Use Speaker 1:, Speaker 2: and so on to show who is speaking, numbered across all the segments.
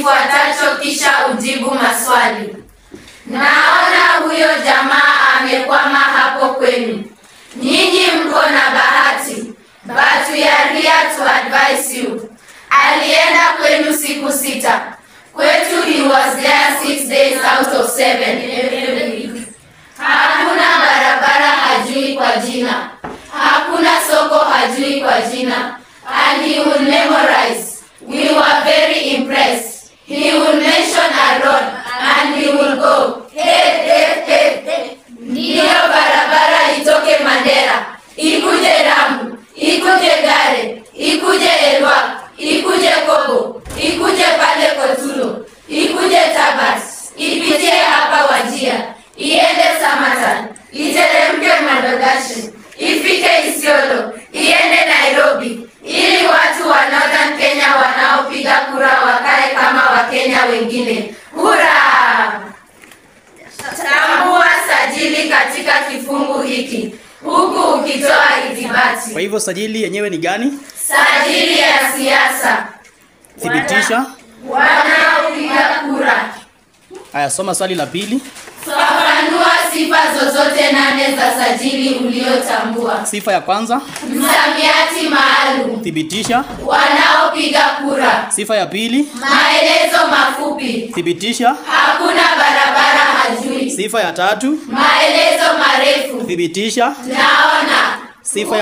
Speaker 1: kifuatacho kisha ujibu maswali. Naona huyo jamaa amekwama hapo kwenu. Nyinyi mko na bahati, but we are here to advise you. Alienda kwenu siku 6. Kwetu he was there 6 days out of 7. Hakuna barabara hajui kwa jina. Hakuna soko hajui kwa jina. And he would memorize. We were very impressed. He would mention a road and he would go, hey. Ndiyo barabara itoke Mandera, ikuje Lamu, ikuje Gare, ikuje Elwa, ikuje Kobo, ikuje pale Kotulo, ikuje Tabat, ipitie hapa Wajia, iende Samatan, iteremke Madogashi, ifike Isiolo, iende Nairobi, ili watu wa Northern Kenya wanaopiga kura wakae kama Wakenya wengine. Hurra! Tambua sajili katika kifungu hiki, huku ukitoa ithibati.
Speaker 2: Kwa hivyo sajili yenyewe ni gani?
Speaker 1: Sajili ya siasa.
Speaker 2: Thibitisha
Speaker 1: Wanaopiga kura.
Speaker 2: Haya, soma swali la pili.
Speaker 1: Fafanua sifa zozote 8 za sajili uliotambua.
Speaker 2: Sifa ya kwanza,
Speaker 1: msamiati maalum.
Speaker 2: Thibitisha
Speaker 1: Wanaopiga kura.
Speaker 2: Sifa ya pili,
Speaker 1: maelezo mafupi.
Speaker 2: Thibitisha
Speaker 1: Hakuna barabara hajui.
Speaker 2: Sifa ya tatu,
Speaker 1: maelezo marefu.
Speaker 2: Thibitisha
Speaker 1: Naona.
Speaker 2: Sifa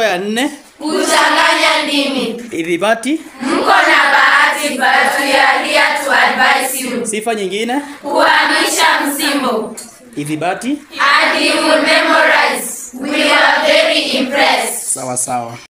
Speaker 2: ya 4,
Speaker 1: kuchanganya ndimi.
Speaker 2: ithibati.
Speaker 1: Mko na bahati, but we are here to advise you.
Speaker 2: Sifa nyingine,
Speaker 1: kuhamisha msimbo.
Speaker 2: ithibati.
Speaker 1: And you will memorize. We are very impressed.
Speaker 2: Sawa sawa.